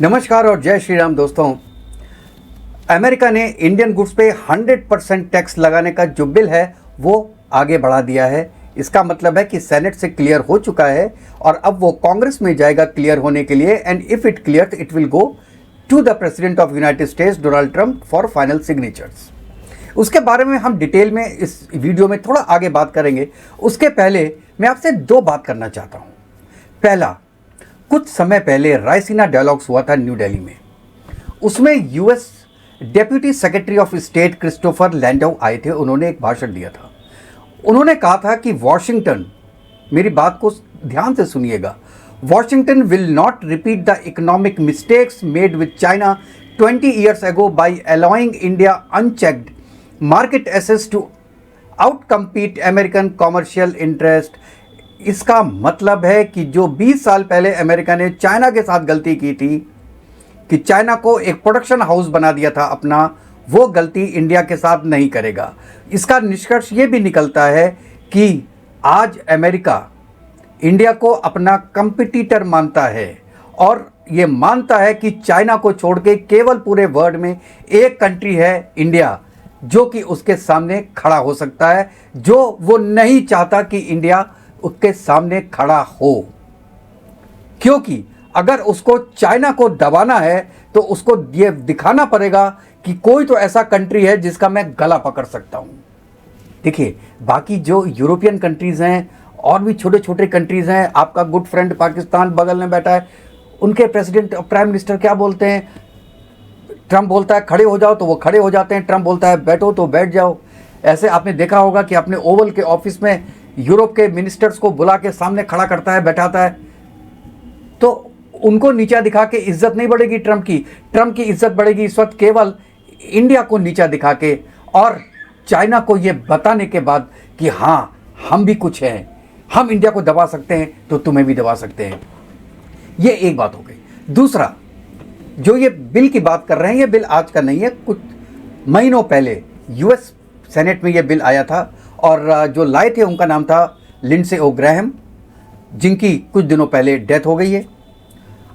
नमस्कार और जय श्री राम दोस्तों। अमेरिका ने इंडियन गुड्स पे 100% टैक्स लगाने का जो बिल है वो आगे बढ़ा दिया है। इसका मतलब है कि सेनेट से क्लियर हो चुका है और अब वो कांग्रेस में जाएगा क्लियर होने के लिए। And if it clear it will go to the president of United States Donald Trump for final signatures. उसके बारे में हम डिटेल में इस वीडियो में थोड़ा आगे बात करेंगे। उसके पहले मैं आपसे दो बात करना चाहता हूँ। पहला, कुछ समय पहले रायसीना डायलॉग्स हुआ था न्यू दिल्ली में। उसमें US deputy secretary of state Christopher Landau आए थे। उन्होंने एक भाषण दिया था। उन्होंने कहा था कि वॉशिंगटन, मेरी बात को ध्यान से सुनिएगा, Washington will not repeat the economic mistakes made with China 20 years ago by allowing India unchecked market access to outcompete American commercial interest। इसका मतलब है कि जो 20 साल पहले अमेरिका ने चाइना के साथ गलती की थी कि चाइना को एक प्रोडक्शन हाउस बना दिया था अपना, वो गलती इंडिया के साथ नहीं करेगा। इसका निष्कर्ष ये भी निकलता है कि आज अमेरिका इंडिया को अपना कंपटीटर मानता है और ये मानता है कि चाइना को छोड़ के केवल पूरे वर्ल्ड में एक कंट्री है इंडिया जो कि उसके सामने खड़ा हो सकता है, जो वो नहीं चाहता कि इंडिया उसके सामने खड़ा हो। क्योंकि अगर उसको चाइना को दबाना है तो उसको ये दिखाना पड़ेगा कि कोई तो ऐसा कंट्री है जिसका मैं गला पकड़ सकता हूं। देखिए, बाकी जो यूरोपियन कंट्रीज हैं और भी छोटे छोटे कंट्रीज हैं, आपका गुड फ्रेंड पाकिस्तान बगल में बैठा है, उनके प्रेसिडेंट और प्राइम मिनिस्टर क्या बोलते हैं? ट्रंप बोलता है खड़े हो जाओ तो वो खड़े हो जाते हैं, ट्रंप बोलता है बैठो तो बैठ जाओ। ऐसे आपने देखा होगा कि अपने ओवल के ऑफिस में यूरोप के मिनिस्टर्स को बुला के सामने खड़ा करता है, बैठाता है, तो उनको नीचा दिखा के इज्जत नहीं बढ़ेगी ट्रंप की। ट्रंप की इज्जत बढ़ेगी इस वक्त केवल इंडिया को नीचा दिखा के और चाइना को ये बताने के बाद कि हाँ, हम भी कुछ हैं, हम इंडिया को दबा सकते हैं तो तुम्हें भी दबा सकते हैं। ये एक बात हो गई। दूसरा, जो ये बिल की बात कर रहे हैं, ये बिल आज का नहीं है, कुछ महीनों पहले यूएस सेनेट में ये बिल आया था और जो लाए थे उनका नाम था लिंडसे ओ ग्रैहम, जिनकी कुछ दिनों पहले डेथ हो गई है।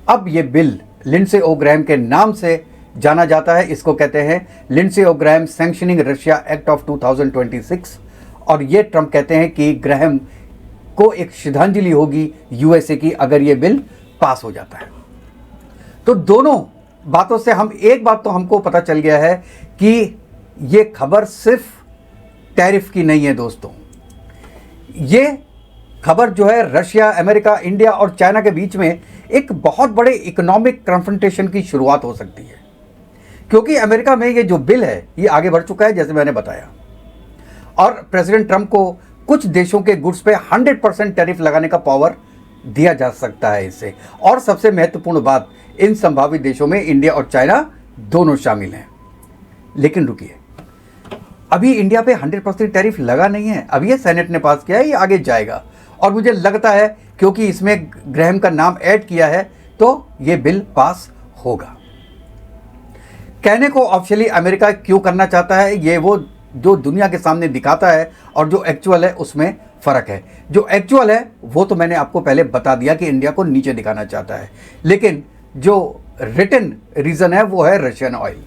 अब ये बिल लिंडसे ओ ग्रैहम के नाम से जाना जाता है। इसको कहते हैं Lindsey O Graham sanctioning Russia act of 2026 और ये ट्रंप कहते हैं कि ग्रैहम को एक श्रद्धांजलि होगी यूएसए की अगर ये बिल पास हो जाता है। तो दोनों बातों से हम एक बात तो हमको पता चल गया है कि ये खबर सिर्फ टैरिफ की नहीं है दोस्तों। ये खबर जो है रशिया, अमेरिका, इंडिया और चाइना के बीच में एक बहुत बड़े इकोनॉमिक कन्फ्रंटेशन की शुरुआत हो सकती है। क्योंकि अमेरिका में ये जो बिल है ये आगे बढ़ चुका है जैसे मैंने बताया, और प्रेसिडेंट ट्रंप को कुछ देशों के गुड्स पे 100% टैरिफ लगाने का पावर दिया जा सकता है इससे। और सबसे महत्वपूर्ण बात, इन संभावित देशों में इंडिया और चाइना दोनों शामिल हैं। लेकिन रुकिए, अभी इंडिया पे 100% टैरिफ लगा नहीं है, अभी ये सेनेट ने पास किया है, ये आगे जाएगा। और मुझे लगता है क्योंकि इसमें ग्रैहम का नाम ऐड किया है तो ये बिल पास होगा। कहने को ऑफिशियली अमेरिका क्यों करना चाहता है, ये वो जो दुनिया के सामने दिखाता है और जो एक्चुअल है उसमें फ़र्क है। जो एक्चुअल है वो तो मैंने आपको पहले बता दिया कि इंडिया को नीचे दिखाना चाहता है, लेकिन जो रिटन रीज़न है वो है रशियन ऑयल।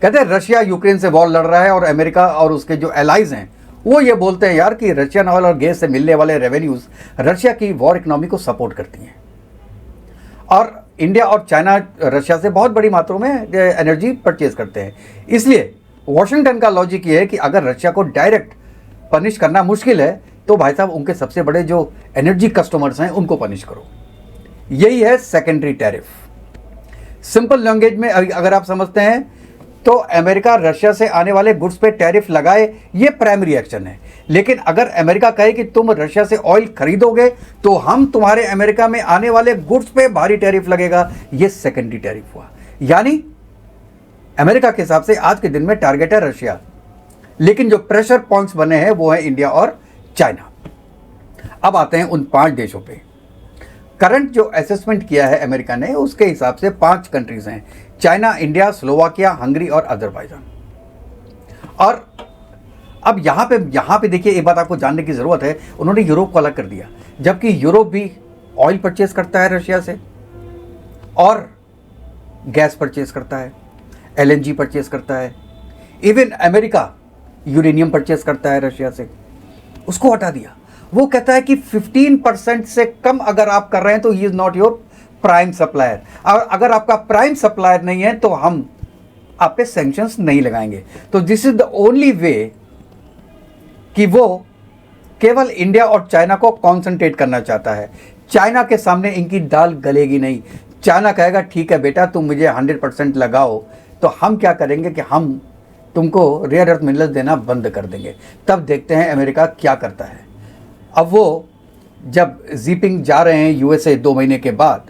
कहते हैं रशिया यूक्रेन से वॉर लड़ रहा है और अमेरिका और उसके जो एलाइज हैं वो ये बोलते हैं यार कि रशियन ऑयल और गैस से मिलने वाले रेवेन्यूज़ रशिया की वॉर इकोनॉमी को सपोर्ट करती हैं। और इंडिया और चाइना रशिया से बहुत बड़ी मात्रा में एनर्जी परचेज करते हैं। इसलिए वॉशिंगटन का लॉजिक ये है कि अगर रशिया को डायरेक्ट पनिश करना मुश्किल है तो भाई साहब उनके सबसे बड़े जो एनर्जी कस्टमर्स हैं उनको पनिश करो। यही है सेकेंडरी टैरिफ। सिंपल लैंग्वेज में अगर आप समझते हैं तो अमेरिका रशिया से आने वाले गुड्स पे टैरिफ लगाए, ये प्राइमरी एक्शन है। लेकिन अगर अमेरिका कहे कि तुम रशिया से ऑयल खरीदोगे तो हम तुम्हारे अमेरिका में आने वाले गुड्स पे भारी टैरिफ लगेगा, ये सेकेंडरी टैरिफ हुआ। यानी अमेरिका के हिसाब से आज के दिन में टारगेट है रशिया, लेकिन जो प्रेशर पॉइंट्स बने हैं वो है इंडिया और चाइना। अब आते हैं उन 5 देशों पे। करंट जो असेसमेंट किया है अमेरिका ने उसके हिसाब से 5 कंट्रीज हैं, चाइना, इंडिया, स्लोवाकिया, हंगरी और अजरबैजान। और अब यहाँ पे देखिए, एक बात आपको जानने की ज़रूरत है, उन्होंने यूरोप को अलग कर दिया, जबकि यूरोप भी ऑयल परचेज करता है रशिया से और गैस परचेज करता है, LNG परचेज करता है, इवन अमेरिका यूरेनियम परचेज करता है रशिया से, उसको हटा दिया। वो कहता है कि 15% से कम अगर आप कर रहे हैं तो he is not your prime supplier, और अगर आपका प्राइम सप्लायर नहीं है तो हम आप पे सैंक्शंस नहीं लगाएंगे। तो this is the only way कि वो केवल इंडिया और चाइना को कॉन्सेंट्रेट करना चाहता है। चाइना के सामने इनकी दाल गलेगी नहीं। चाइना कहेगा ठीक है बेटा, तुम मुझे 100% लगाओ, तो हम क्या करेंगे कि हम तुमको रेयर अर्थ मिनरल्स देना बंद कर देंगे। तब देखते हैं अमेरिका क्या करता है। अब वो जब जीपिंग जा रहे हैं USA 2 महीने के बाद,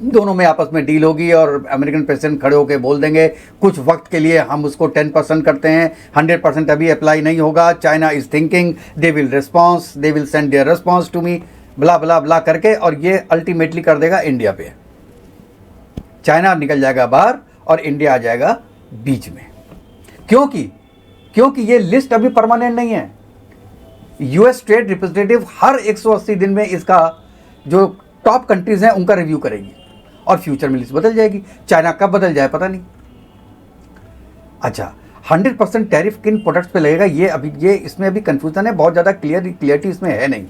दोनों में आपस में डील होगी और अमेरिकन प्रेसिडेंट खड़े होकर बोल देंगे कुछ वक्त के लिए हम उसको 10% करते हैं, 100% अभी अप्लाई नहीं होगा, China is thinking, they will response, they will send their response to me, blah blah blah करके, और ये अल्टीमेटली कर देगा इंडिया पे। चाइना निकल जाएगा बाहर और इंडिया आ जाएगा बीच में। क्योंकि ये लिस्ट अभी परमानेंट नहीं है। US ट्रेड रिप्रेजेंटेटिव हर 180 दिन में इसका जो टॉप कंट्रीज हैं उनका रिव्यू करेगी और फ्यूचर में लिस्ट बदल जाएगी। चाइना कब बदल जाए पता नहीं। अच्छा, 100% टैरिफ किन प्रोडक्ट्स पे लगेगा, ये इसमें अभी कंफ्यूजन है, बहुत ज़्यादा क्लियरिटी इसमें है नहीं,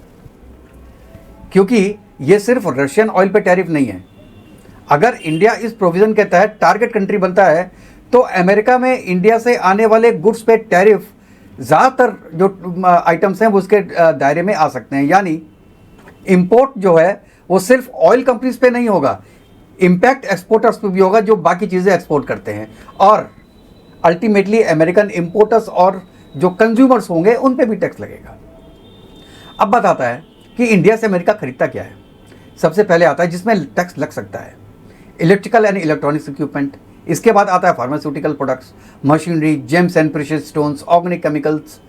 क्योंकि ये सिर्फ रशियन ऑयल पे टैरिफ नहीं है। अगर इंडिया इस प्रोविजन के तहत टारगेट कंट्री बनता है तो अमेरिका में इंडिया से आने वाले गुड्स पे टैरिफ ज़्यादातर जो आइटम्स हैं वो उसके दायरे में आ सकते हैं। यानी इंपोर्ट जो है वो सिर्फ ऑयल कंपनीज पे नहीं होगा, इम्पैक्ट एक्सपोर्टर्स पे भी होगा जो बाकी चीज़ें एक्सपोर्ट करते हैं, और अल्टीमेटली अमेरिकन इंपोर्टर्स और जो कंज्यूमर्स होंगे उन पे भी टैक्स लगेगा। अब बात आता है कि इंडिया से अमेरिका खरीदता क्या है। सबसे पहले आता है जिसमें टैक्स लग सकता है, इलेक्ट्रिकल एंड इलेक्ट्रॉनिक्स इक्विपमेंट। इसके बाद आता है pharmaceutical products, machinery, James and precious stones, organic chemicals,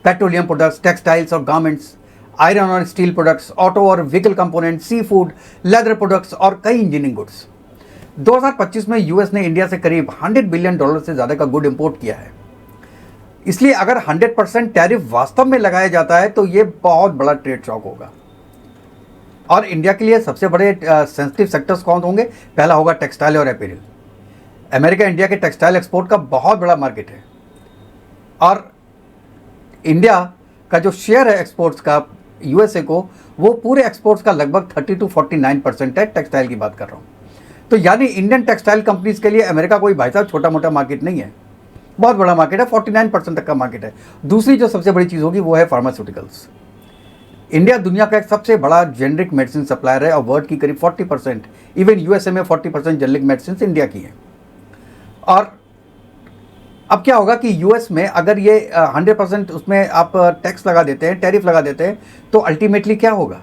petroleum products, textiles और गारमेंट्स, आयरन और स्टील प्रोडक्ट्स, ऑटो और vehicle component, sea food, leather products और कई इंजीनियरिंग गुड्स। 2025 में US ने इंडिया से करीब $100 बिलियन से ज़्यादा का गुड इंपोर्ट किया है। इसलिए अगर 100% टैरिफ वास्तव में लगाया जाता है तो ये बहुत बड़ा ट्रेड शॉक होगा। और इंडिया के लिए सबसे बड़े सेंसिटिव सेक्टर्स कौन होंगे? पहला होगा टेक्सटाइल और अपैरल। अमेरिका इंडिया के टेक्सटाइल एक्सपोर्ट का बहुत बड़ा मार्केट है, और इंडिया का जो शेयर है एक्सपोर्ट्स का USA को, वो पूरे एक्सपोर्ट्स का लगभग 30 to 49% है। टेक्सटाइल की बात कर रहा हूँ। तो यानी इंडियन टेक्सटाइल कंपनीज के लिए अमेरिका कोई भाई साहब छोटा मोटा मार्केट नहीं है, बहुत बड़ा मार्केट है, 49% तक का मार्केट है। दूसरी जो सबसे बड़ी चीज़ होगी वो है फार्मास्यूटिकल्स। इंडिया दुनिया का एक सबसे बड़ा जेनरिक मेडिसिन सप्लायर है और वर्ल्ड की करीब 40%, इवन USA में 40% जेनरिक मेडिसिन इंडिया की है। और अब क्या होगा कि US में अगर ये 100% उसमें आप टैक्स लगा देते हैं, टैरिफ लगा देते हैं, तो अल्टीमेटली क्या होगा?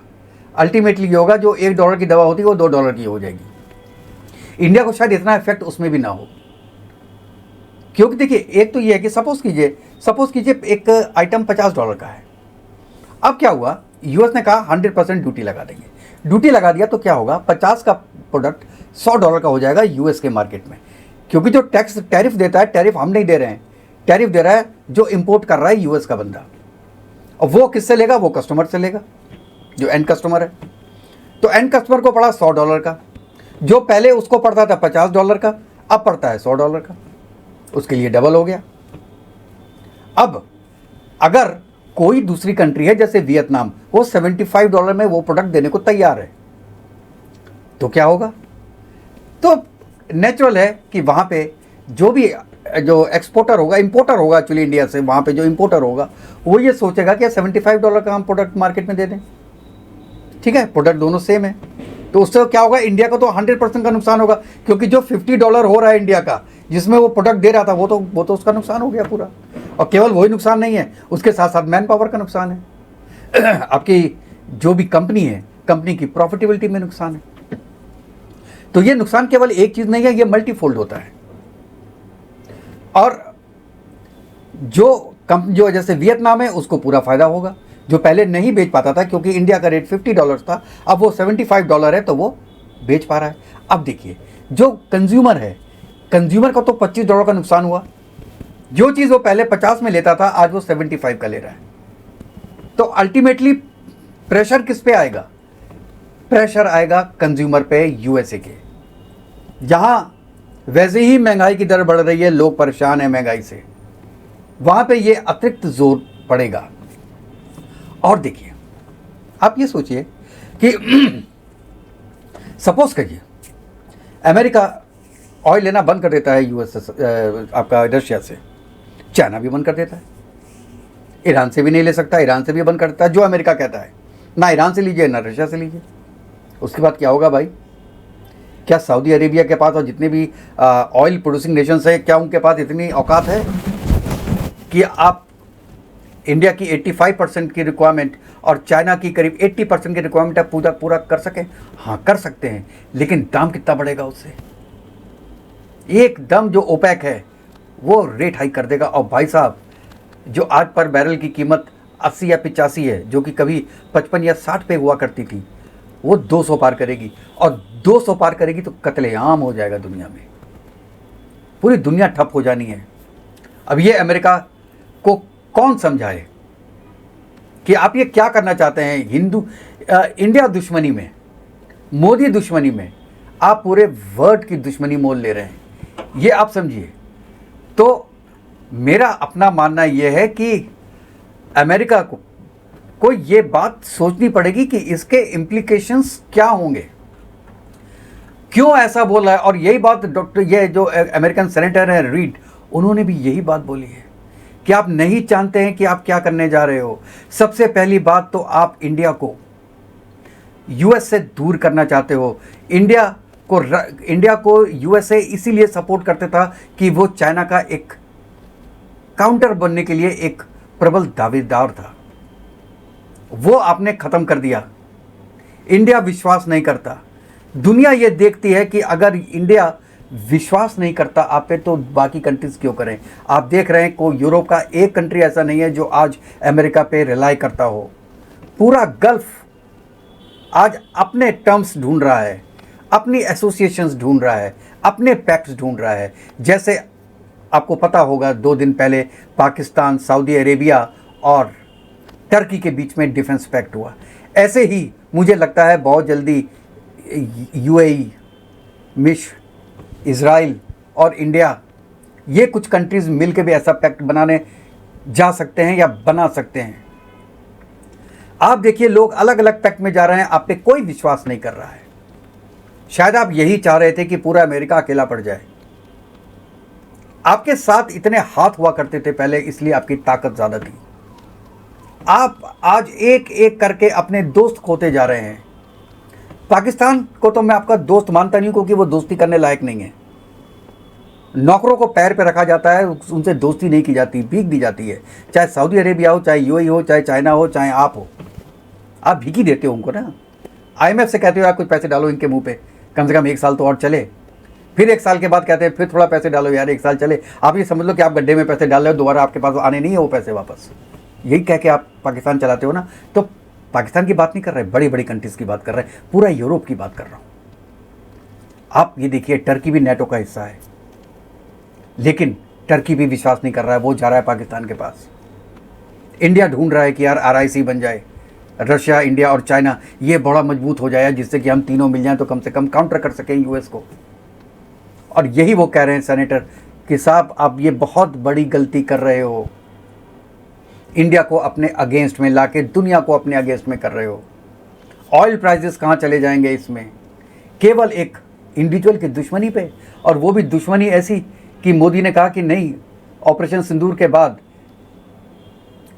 अल्टीमेटली ये होगा जो $1 की दवा होती है वो $2 की हो जाएगी। इंडिया को शायद इतना इफेक्ट उसमें भी ना हो, क्योंकि देखिए एक तो ये है कि सपोज कीजिए एक आइटम $50 का है। अब क्या हुआ, US ने कहा 100% ड्यूटी लगा देंगे। ड्यूटी लगा दिया तो क्या होगा, 50 का प्रोडक्ट $100 का हो जाएगा US के मार्केट में, क्योंकि जो टैरिफ देता है, टैरिफ हम नहीं दे रहे हैं, टैरिफ दे रहा है जो इंपोर्ट कर रहा है US का बंदा। और वो किससे लेगा? वो कस्टमर से लेगा, जो एंड कस्टमर है। तो एंड कस्टमर को पड़ा $100 का, जो पहले उसको पड़ता था $50 का, अब पड़ता है $100 का, उसके लिए डबल हो गया। अब अगर कोई दूसरी कंट्री है जैसे वियतनाम, वो $75 में वो प्रोडक्ट देने को तैयार है, तो क्या होगा? तो नेचुरल है कि वहाँ पे जो एक्सपोर्टर होगा, इंपोर्टर होगा एक्चुअली इंडिया से, वहाँ पे जो इंपोर्टर होगा वो ये सोचेगा कि $75 का हम प्रोडक्ट मार्केट में दे दें। ठीक है, प्रोडक्ट दोनों सेम है, तो उससे क्या होगा, इंडिया को तो 100% का नुकसान होगा, क्योंकि जो $50 हो रहा है इंडिया का, जिसमें वो प्रोडक्ट दे रहा था, वो तो उसका नुकसान हो गया पूरा। और केवल वही नुकसान नहीं है, उसके साथ साथ मैन पावर का नुकसान है, आपकी जो भी कंपनी है, कंपनी की प्रॉफिटेबिलिटी में नुकसान है। तो ये नुकसान केवल एक चीज़ नहीं है, ये मल्टीफोल्ड होता है। और जो जैसे वियतनाम है उसको पूरा फायदा होगा, जो पहले नहीं बेच पाता था क्योंकि इंडिया का रेट $50 था, अब वो $75 है तो वो बेच पा रहा है। अब देखिए जो कंज्यूमर है, कंज्यूमर का तो $25 का नुकसान हुआ। जो चीज़ वो पहले 50 में लेता था आज वो 75 का ले रहा है। तो अल्टीमेटली प्रेशर किस पे आएगा? प्रेशर आएगा कंज्यूमर पे, USA के। जहाँ वैसे ही महंगाई की दर बढ़ रही है, लोग परेशान हैं महंगाई से, वहाँ पे ये अतिरिक्त जोर पड़ेगा। और देखिए, आप ये सोचिए कि सपोज करिए अमेरिका ऑयल लेना बंद कर देता है यूएस से, आपका रशिया से, चाइना भी बंद कर देता है, ईरान से भी नहीं ले सकता, ईरान से भी बंद कर देता है, जो अमेरिका कहता है, ना ईरान से लीजिए ना रशिया से लीजिए। उसके बाद क्या होगा भाई? क्या सऊदी अरेबिया के पास और जितने भी ऑयल प्रोड्यूसिंग नेशंस है, क्या उनके पास इतनी औकात है कि आप इंडिया की 85% की रिक्वायरमेंट और चाइना की करीब 80% की रिक्वायरमेंट आप पूरा कर सकें? हाँ, कर सकते हैं, लेकिन दाम कितना बढ़ेगा उससे? एकदम जो ओपेक है वो रेट हाई कर देगा। और भाई साहब, जो आज पर बैरल की कीमत 80 या 85 है, जो कि कभी 55 या 60 पे हुआ करती थी, वो 200 पार करेगी। और 200 पार करेगी तो कत्लेआम हो जाएगा दुनिया में, पूरी दुनिया ठप हो जानी है। अब ये अमेरिका को कौन समझाए कि आप ये क्या करना चाहते हैं? इंडिया दुश्मनी में, मोदी दुश्मनी में आप पूरे वर्ल्ड की दुश्मनी मोल ले रहे हैं, ये आप समझिए। तो मेरा अपना मानना यह है कि अमेरिका को ये बात सोचनी पड़ेगी कि इसके इम्प्लीकेशंस क्या होंगे, क्यों ऐसा बोल रहा है। और यही बात ये जो अमेरिकन सेनेटर है रीड, उन्होंने भी यही बात बोली है कि आप नहीं जानते हैं कि आप क्या करने जा रहे हो। सबसे पहली बात तो आप इंडिया को यूएस से दूर करना चाहते हो। इंडिया को यूएसए इसीलिए सपोर्ट करते था कि वो चाइना का एक काउंटर बनने के लिए एक प्रबल दावेदार था, वो आपने खत्म कर दिया। इंडिया विश्वास नहीं करता। दुनिया ये देखती है कि अगर इंडिया विश्वास नहीं करता आप पे, तो बाकी कंट्रीज क्यों करें? आप देख रहे हैं को यूरोप का एक कंट्री ऐसा नहीं है जो आज अमेरिका पे रिलाई करता हो। पूरा गल्फ आज अपने टर्म्स ढूंढ रहा है, अपनी एसोसिएशंस ढूंढ रहा है, अपने पैक्ट्स ढूंढ रहा है। जैसे आपको पता होगा 2 दिन पहले पाकिस्तान, सऊदी अरेबिया और टर्की के बीच में डिफेंस पैक्ट हुआ। ऐसे ही मुझे लगता है बहुत जल्दी यूएई, मिस्र, इज़राइल और इंडिया, ये कुछ कंट्रीज मिलकर भी ऐसा पैक्ट बनाने जा सकते हैं या बना सकते हैं। आप देखिए, लोग अलग अलग पैक्ट में जा रहे हैं, आप पे कोई विश्वास नहीं कर रहा है। शायद आप यही चाह रहे थे कि पूरा अमेरिका अकेला पड़ जाए। आपके साथ इतने हाथ हुआ करते थे पहले, इसलिए आपकी ताकत ज़्यादा थी। आप आज एक एक करके अपने दोस्त खोते जा रहे हैं। पाकिस्तान को तो मैं आपका दोस्त मानता नहीं हूं, क्योंकि वो दोस्ती करने लायक नहीं है। नौकरों को पैर पे रखा जाता है, उनसे दोस्ती नहीं की जाती, भीख दी जाती है। चाहे सऊदी अरेबिया हो, चाहे यूएई हो, चाहे चाइना हो, चाहे आप हो, आप भीख ही देते हो उनको ना। IMF से कहते हो यार कुछ पैसे डालो इनके मुंह पे, कम से कम 1 साल तो और चले। फिर 1 साल के बाद कहते हैं फिर थोड़ा पैसे डालो यार, 1 साल चले। आप ये समझ लो कि आप गड्ढे में पैसे डाल रहे हो, दोबारा आपके पास आने नहीं है वो पैसे वापस। यही कह के आप पाकिस्तान चलाते हो ना। तो पाकिस्तान की बात नहीं कर रहे, बड़ी बड़ी कंट्रीज़ की बात कर रहे हैं, पूरा यूरोप की बात कर रहा हूँ। आप ये देखिए, टर्की भी नेटो का हिस्सा है, लेकिन टर्की भी विश्वास नहीं कर रहा है, वो जा रहा है पाकिस्तान के पास। इंडिया ढूंढ रहा है कि यार RIC बन जाए, रशिया, इंडिया और चाइना, ये बड़ा मजबूत हो जाए, जिससे कि हम तीनों मिल जाएं तो कम से कम काउंटर कर सकें यूएस को। और यही वो कह रहे हैं सेनेटर कि साहब आप ये बहुत बड़ी गलती कर रहे हो, इंडिया को अपने अगेंस्ट में लाके दुनिया को अपने अगेंस्ट में कर रहे हो। ऑयल प्राइसेस कहाँ चले जाएंगे इसमें? केवल एक इंडिविजुअल की दुश्मनी पे, और वो भी दुश्मनी ऐसी कि मोदी ने कहा कि नहीं, ऑपरेशन सिंदूर के बाद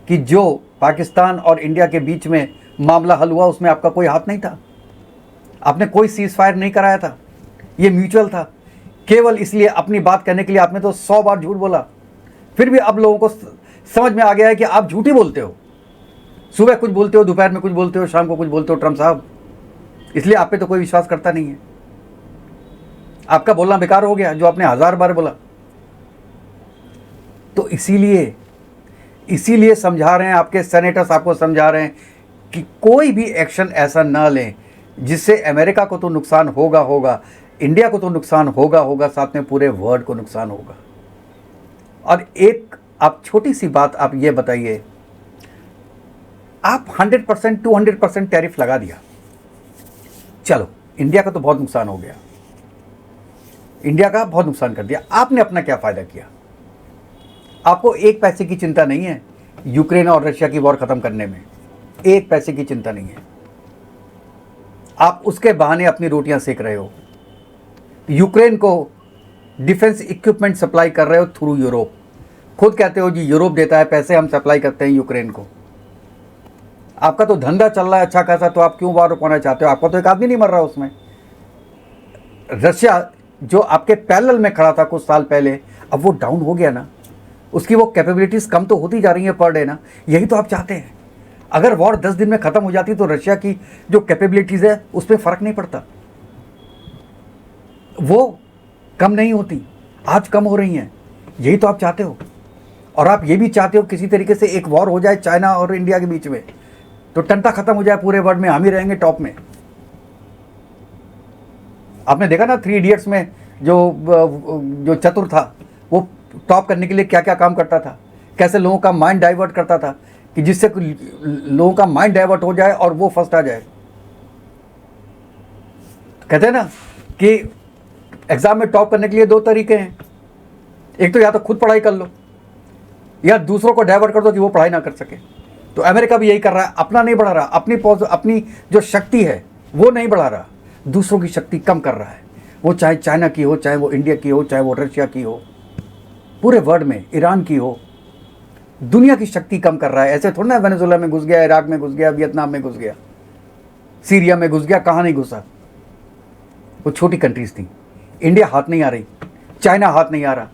कि जो पाकिस्तान और इंडिया के बीच में मामला हल हुआ उसमें आपका कोई हाथ नहीं था, आपने कोई सीज फायर नहीं कराया था, ये म्यूचुअल था। केवल इसलिए अपनी बात करने के लिए आपने तो 100 बार झूठ बोला। फिर भी अब लोगों को समझ में आ गया है कि आप झूठ ही बोलते हो। सुबह कुछ बोलते हो, दोपहर में कुछ बोलते हो, शाम को कुछ बोलते हो ट्रम्प साहब, इसलिए आप पे तो कोई विश्वास करता नहीं है। आपका बोलना बेकार हो गया जो आपने 1000 बार बोला। तो इसीलिए समझा रहे हैं, आपके सेनेटर्स आपको समझा रहे हैं कि कोई भी एक्शन ऐसा ना लें जिससे अमेरिका को तो नुकसान होगा, इंडिया को तो नुकसान होगा, साथ में पूरे वर्ल्ड को नुकसान होगा। और एक आप छोटी सी बात आप ये बताइए, आप 100% 200% टैरिफ लगा दिया, चलो इंडिया का तो बहुत नुकसान हो गया, इंडिया का बहुत नुकसान कर दिया। आपने अपना क्या फ़ायदा किया? आपको एक पैसे की चिंता नहीं है यूक्रेन और रशिया की वॉर ख़त्म करने में, एक पैसे की चिंता नहीं है। आप उसके बहाने अपनी रोटियां सेक रहे हो। यूक्रेन को डिफेंस इक्विपमेंट सप्लाई कर रहे हो थ्रू यूरोप। खुद कहते हो जी यूरोप देता है पैसे, हम सप्लाई करते हैं यूक्रेन को। आपका तो धंधा चल रहा है अच्छा खासा, तो आप क्यों वार रुकवाना चाहते हो? आपका तो एक आदमी नहीं मर रहा उसमें। रशिया जो आपके पैरेलल में खड़ा था कुछ साल पहले, अब वो डाउन हो गया ना, उसकी वो कैपेबिलिटीज़ कम तो होती जा रही हैं पर डे ना। यही तो आप चाहते हैं। अगर वॉर 10 दिन में ख़त्म हो जाती तो रशिया की जो कैपेबिलिटीज़ है उस पर फ़र्क नहीं पड़ता, वो कम नहीं होती, आज कम हो रही हैं। यही तो आप चाहते हो। और आप ये भी चाहते हो किसी तरीके से एक वॉर हो जाए चाइना और इंडिया के बीच में, तो टंटा खत्म हो जाए पूरे वर्ल्ड में, हम ही रहेंगे टॉप में। आपने देखा ना 3 इडियट्स में जो चतुर था वो टॉप करने के लिए क्या क्या काम करता था, कैसे लोगों का माइंड डाइवर्ट करता था कि जिससे लोगों का माइंड डाइवर्ट हो जाए और वो फर्स्ट आ जाए। कहते हैं ना कि एग्जाम में टॉप करने के लिए 2 तरीके हैं, एक तो या तो खुद पढ़ाई कर लो या दूसरों को डाइवर्ट कर दो कि वो पढ़ाई ना कर सके। तो अमेरिका भी यही कर रहा है, अपना नहीं बढ़ा रहा, अपनी जो शक्ति है वो नहीं बढ़ा रहा, दूसरों की शक्ति कम कर रहा है। वो चाहे चाइना की हो, चाहे वो इंडिया की हो, चाहे वो रशिया की हो, पूरे वर्ल्ड में ईरान की हो, दुनिया की शक्ति कम कर रहा है। ऐसे थोड़ा ना वेनेजुएला में घुस गया, इराक में घुस गया, वियतनाम में घुस गया, सीरिया में घुस गया, कहाँ नहीं घुसा। वो छोटी कंट्रीज थी। इंडिया हाथ नहीं आ रही, चाइना हाथ नहीं आ रहा,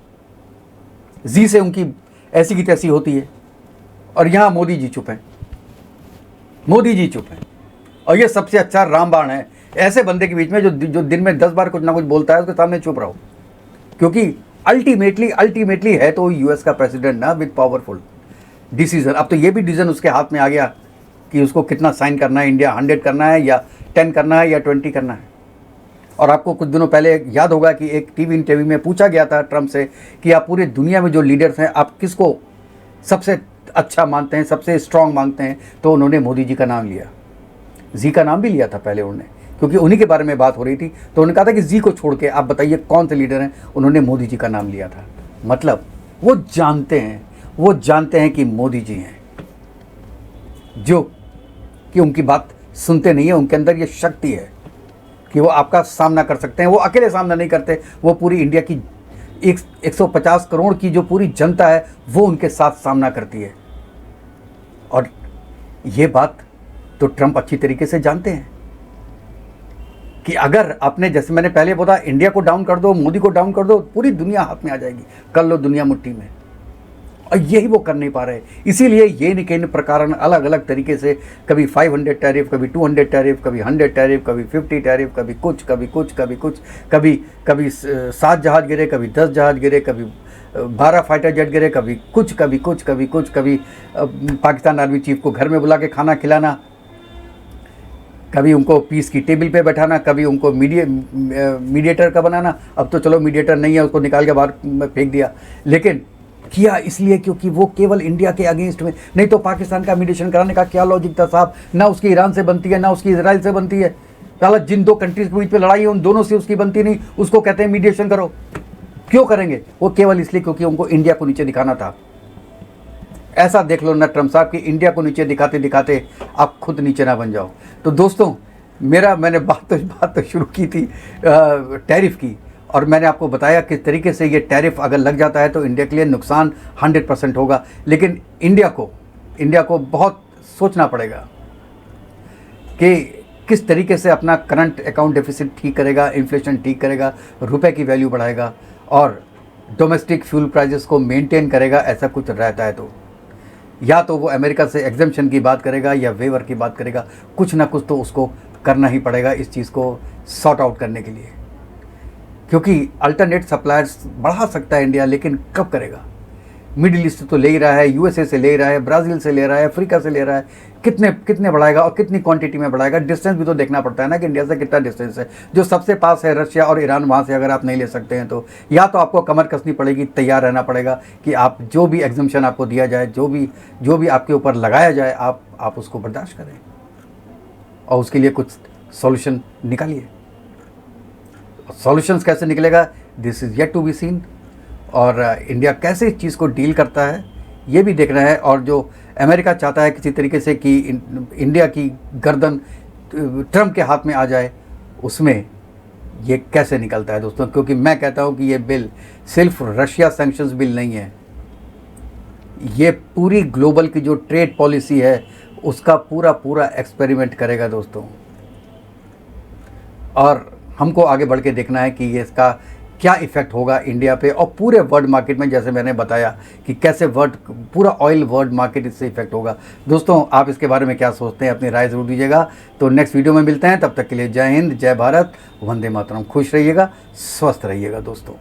जी से उनकी ऐसी की तैसी होती है, और यहाँ मोदी जी चुप हैं, मोदी जी चुप हैं। और ये सबसे अच्छा रामबाण है ऐसे बंदे के बीच में जो दिन में 10 बार कुछ ना कुछ बोलता है, उसके सामने चुप रहो। क्योंकि अल्टीमेटली है तो यूएस का प्रेसिडेंट ना, विद पावरफुल डिसीजन। अब तो ये भी डिसीजन उसके हाथ में आ गया कि उसको कितना साइन करना है, इंडिया 100 करना है या 10 करना है या 20 करना है। और आपको कुछ दिनों पहले याद होगा कि एक टीवी इंटरव्यू में पूछा गया था ट्रंप से कि आप पूरे दुनिया में जो लीडर्स हैं आप किसको सबसे अच्छा मानते हैं, सबसे स्ट्रांग मानते हैं, तो उन्होंने मोदी जी का नाम लिया। जी का नाम भी लिया था पहले उन्होंने, क्योंकि उन्हीं के बारे में बात हो रही थी, तो उन्होंने कहा था कि जी को छोड़ के आप बताइए कौन से लीडर हैं, उन्होंने मोदी जी का नाम लिया था। मतलब वो जानते हैं कि मोदी जी हैं जो कि उनकी बात सुनते नहीं है, उनके अंदर ये शक्ति है कि वो आपका सामना कर सकते हैं। वो अकेले सामना नहीं करते, वो पूरी इंडिया की 150 करोड़ की जो पूरी जनता है वो उनके साथ सामना करती है। और ये बात तो ट्रंप अच्छी तरीके से जानते हैं कि अगर आपने, जैसे मैंने पहले बोला, इंडिया को डाउन कर दो, मोदी को डाउन कर दो, पूरी दुनिया हाथ में आ जाएगी, कर लो दुनिया मुट्ठी में। और यही वो कर नहीं पा रहे। इसीलिए ये निकेन प्रकार अलग अलग तरीके से, कभी 500 टैरिफ, कभी 200 टैरिफ, कभी 100 टैरिफ, कभी 50 टैरिफ, कभी कुछ, कभी 7 जहाज गिरे, कभी 10 जहाज गिरे, कभी 12 फाइटर जेट गिरे, कभी कुछ, कभी पाकिस्तान आर्मी चीफ को घर में बुला के खाना खिलाना, कभी उनको पीस की टेबल पे बैठाना, कभी उनको मीडिएटर का बनाना। अब तो चलो मीडिएटर नहीं है, उसको निकाल के बाहर फेंक दिया, लेकिन किया इसलिए क्योंकि वो केवल इंडिया के अगेंस्ट में। नहीं तो पाकिस्तान का मीडिएशन कराने का क्या लॉजिक था साहब? ना उसकी ईरान से बनती है, ना उसकी इजराइल से बनती है। साला जिन 2 कंट्रीज के बीच में लड़ाई है उन दोनों से उसकी बनती नहीं, उसको कहते हैं मीडिएशन करो। क्यों करेंगे? वो केवल इसलिए क्योंकि उनको इंडिया को नीचे दिखाना था। ऐसा देख लो ना ट्रंप साहब कि इंडिया को नीचे दिखाते दिखाते आप खुद नीचे ना बन जाओ। तो दोस्तों, मैंने बात तो शुरू की थी टैरिफ की, और मैंने आपको बताया किस तरीके से ये टैरिफ अगर लग जाता है तो इंडिया के लिए नुकसान 100% होगा। लेकिन इंडिया को बहुत सोचना पड़ेगा कि किस तरीके से अपना करंट अकाउंट डेफिसिट ठीक करेगा, इन्फ्लेशन ठीक करेगा, रुपए की वैल्यू बढ़ाएगा और डोमेस्टिक फ्यूल प्राइसेस को मेंटेन करेगा। ऐसा कुछ रहता है तो या तो वो अमेरिका से एग्जेम्पशन की बात करेगा या वेवर की बात करेगा, कुछ ना कुछ तो उसको करना ही पड़ेगा इस चीज़ को सॉर्ट आउट करने के लिए। क्योंकि अल्टरनेट सप्लायर्स बढ़ा सकता है इंडिया, लेकिन कब करेगा? मिडिल ईस्ट तो ले ही रहा है, यूएसए से ले रहा है, ब्राज़ील से ले रहा है, अफ्रीका से ले रहा है, कितने बढ़ाएगा और कितनी क्वांटिटी में बढ़ाएगा? डिस्टेंस भी तो देखना पड़ता है ना कि इंडिया से कितना डिस्टेंस है। जो सबसे पास है रशिया और ईरान, वहाँ से अगर आप नहीं ले सकते हैं तो या तो आपको कमर कसनी पड़ेगी, तैयार रहना पड़ेगा कि आप जो भी एग्जम्पशन आपको दिया जाए, जो भी आपके ऊपर लगाया जाए, आप उसको बर्दाश्त करें और उसके लिए कुछ सॉल्यूशन निकालिए। सॉल्यूशंस कैसे निकलेगा, this is yet to be seen. और इंडिया कैसे इस चीज़ को डील करता है ये भी देखना है। और जो अमेरिका चाहता है किसी तरीके से कि इंडिया की गर्दन ट्रम्प के हाथ में आ जाए, उसमें ये कैसे निकलता है दोस्तों। क्योंकि मैं कहता हूँ कि ये बिल सिर्फ रशिया सैंक्शंस बिल नहीं है, ये पूरी ग्लोबल की जो ट्रेड पॉलिसी है उसका पूरा पूरा एक्सपेरिमेंट करेगा दोस्तों। और हमको आगे बढ़ के देखना है कि ये इसका क्या इफ़ेक्ट होगा इंडिया पे और पूरे वर्ल्ड मार्केट में, जैसे मैंने बताया कि कैसे पूरा ऑयल वर्ल्ड मार्केट इससे इफेक्ट होगा। दोस्तों आप इसके बारे में क्या सोचते हैं, अपनी राय ज़रूर दीजिएगा। तो नेक्स्ट वीडियो में मिलते हैं, तब तक के लिए जय हिंद, जय भारत, वंदे मातरम। खुश रहिएगा, स्वस्थ रहिएगा दोस्तों।